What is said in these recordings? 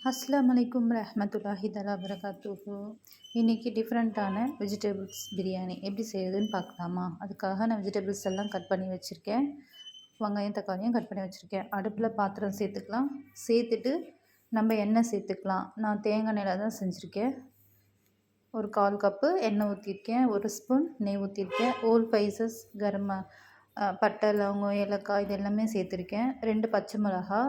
அஸ்ஸலாமு அலைக்கும் ரஹ்மத்துல்லாஹி தஆலா வரகாத்துஹு. இன்றைக்கி டிஃப்ரெண்ட்டான வெஜிடபிள்ஸ் பிரியாணி எப்படி செய்யுதுன்னு பார்க்கலாமா? அதுக்காக நான் வெஜிடபிள்ஸ் எல்லாம் கட் பண்ணி வச்சுருக்கேன். வெங்காயம் தக்காளியும் கட் பண்ணி வச்சுருக்கேன். அடுப்பில் பாத்திரம் சேர்த்துக்கலாம். சேர்த்துட்டு நம்ம எண்ணெய் சேர்த்துக்கலாம். நான் தேங்காய் எண்ணெயில் தான் செஞ்சுருக்கேன். ஒரு 1/4 கப்பு எண்ணெய் ஊற்றிருக்கேன். 1 ஸ்பூன் நெய் ஊற்றிருக்கேன். ஹோல் ஸ்பைசஸ் பட்டை லவங்கம் ஏலக்காய் இது எல்லாமே சேர்த்துருக்கேன். 2 பச்சை மிளகா,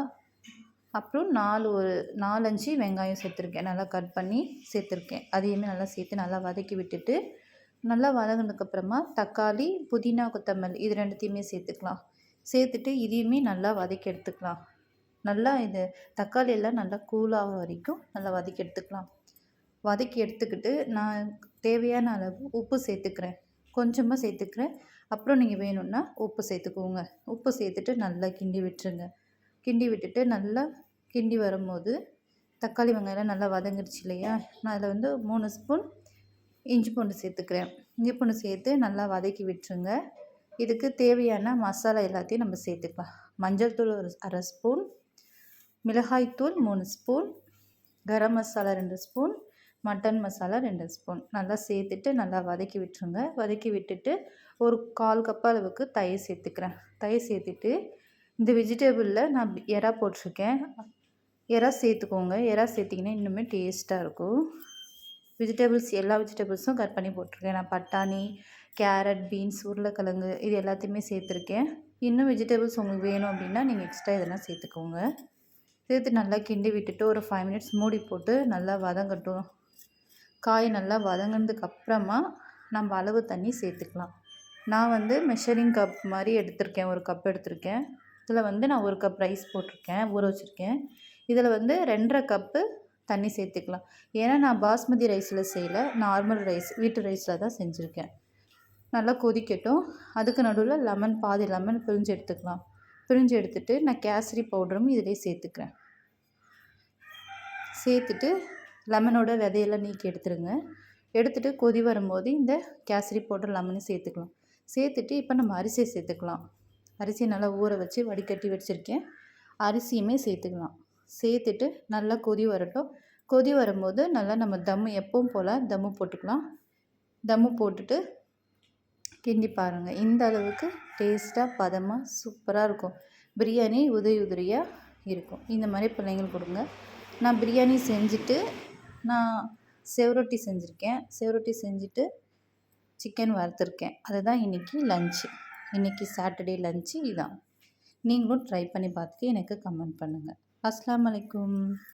அப்புறம் 4-5 வெங்காயம் சேர்த்துருக்கேன். நல்லா கட் பண்ணி சேர்த்துருக்கேன். அதையுமே நல்லா சேர்த்து நல்லா வதக்கி விட்டுட்டு, நல்லா வதங்கினதுக்கப்புறமா தக்காளி, புதினா, கொத்தமல்லி இது 2த்தையுமே சேர்த்துக்கலாம். சேர்த்துட்டு இதையுமே நல்லா வதக்கி எடுத்துக்கலாம். நல்லா இது தக்காளி எல்லாம் நல்லா கூலாக வரைக்கும் நல்லா வதக்கி எடுத்துக்கலாம். வதக்கி எடுத்துக்கிட்டு நான் தேவையான அளவு உப்பு சேர்த்துக்கிறேன். கொஞ்சமாக சேர்த்துக்கிறேன். அப்புறம் நீங்கள் வேணும்னா உப்பு சேர்த்துக்கோங்க. உப்பு சேர்த்துட்டு நல்லா கிண்டி விட்டுருங்க. கிண்டி விட்டுட்டு நல்லா கிண்டி வரும்போது தக்காளி வெங்காயம்லாம் நல்லா வதங்கிடுச்சு இல்லையா? நான் அதில் 3 ஸ்பூன் இஞ்சி பூண்டு சேர்த்துக்கிறேன். இஞ்சி பூண்டு சேர்த்து நல்லா வதக்கி விட்டுருங்க. இதுக்கு தேவையான மசாலா எல்லாத்தையும் நம்ம சேர்த்துக்கலாம். மஞ்சள் தூள் ஒரு 1/2 ஸ்பூன், மிளகாய்த்தூள் 3 spoon, garam masala 2 spoon, mutton masala 2 spoon நல்லா சேர்த்துட்டு நல்லா வதக்கி விட்டுருங்க. வதக்கி விட்டுட்டு ஒரு 1/4 கப் அளவுக்கு தயிர் சேர்த்துக்கிறேன். தயிர் சேர்த்துட்டு இந்த வெஜிடபிளில் நான் எறா போட்டிருக்கேன். எறா சேர்த்துக்கோங்க. எறா சேர்த்திங்கன்னா இன்னுமே டேஸ்ட்டாக இருக்கும். எல்லா வெஜிடபிள்ஸும் கட் பண்ணி போட்டிருக்கேன். நான் பட்டாணி, கேரட், பீன்ஸ், உருளைக்கிழங்கு இது எல்லாத்தையுமே சேர்த்துருக்கேன். இன்னும் வெஜிடபிள்ஸ் உங்களுக்கு வேணும் அப்படின்னா நீங்கள் எக்ஸ்ட்ரா இதெல்லாம் சேர்த்துக்கோங்க. சேர்த்து நல்லா கிண்டி விட்டுட்டு ஒரு 5 மினிட்ஸ் மூடி போட்டு நல்லா வதங்கட்டும். காய் நல்லா வதங்கினதுக்கப்புறமா நம்ம அளவு தண்ணி சேர்த்துக்கலாம். நான் மெஷரிங் கப் மாதிரி எடுத்திருக்கேன். 1 கப் எடுத்திருக்கேன். இதில் நான் 1 கப் ரைஸ் போட்டிருக்கேன், ஊற வச்சுருக்கேன். இதில் 2.5 கப்பு தண்ணி சேர்த்துக்கலாம். ஏன்னா நான் பாஸ்மதி ரைஸில் செய்யலை, நார்மல் ரைஸ் வீட்டு ரைஸில் தான் செஞ்சுருக்கேன். நல்லா கொதிக்கட்டும். அதுக்கு நடுவில் பாதி லெமன் பிழிஞ்சு எடுத்துக்கலாம். பிழிஞ்சு எடுத்துகிட்டு நான் கேசரி பவுடரும் இதிலே சேர்த்துக்கிறேன். சேர்த்துட்டு லெமனோட விதையெல்லாம் நீக்கி எடுத்துருங்க. எடுத்துகிட்டு கொதி வரும்போது இந்த கேசரி பவுடர் லெமனையும் சேர்த்துக்கலாம். சேர்த்துட்டு இப்போ நம்ம அரிசியை சேர்த்துக்கலாம். அரிசியை நல்லா ஊற வச்சு வடிகட்டி வச்சுருக்கேன். அரிசியுமே சேர்த்துக்கலாம். சேர்த்துட்டு நல்லா கொதி வரட்டும். கொதி வரும்போது நல்லா நம்ம தம்மு எப்பவும் போல் தம்மு போட்டுக்கலாம். தம்மு போட்டுட்டு கிண்டி பாருங்கள். இந்த அளவுக்கு டேஸ்ட்டாக பதமாக சூப்பராக இருக்கும். பிரியாணி உதிரியாக இருக்கும். இந்த மாதிரி பிள்ளைங்களுக்கு கொடுங்க. நான் பிரியாணி செஞ்சுட்டு நான் செவரொட்டி செஞ்சுருக்கேன். செவரொட்டி செஞ்சுட்டு சிக்கன் வறுத்துருக்கேன். அதுதான் இன்றைக்கி லன்ச்சு. இன்றைக்கி சாட்டர்டே லன்ச்சு இதான். நீங்களும் ட்ரை பண்ணி பார்த்துட்டு எனக்கு கமெண்ட் பண்ணுங்கள். அஸ்ஸலாமு அலைக்கும்.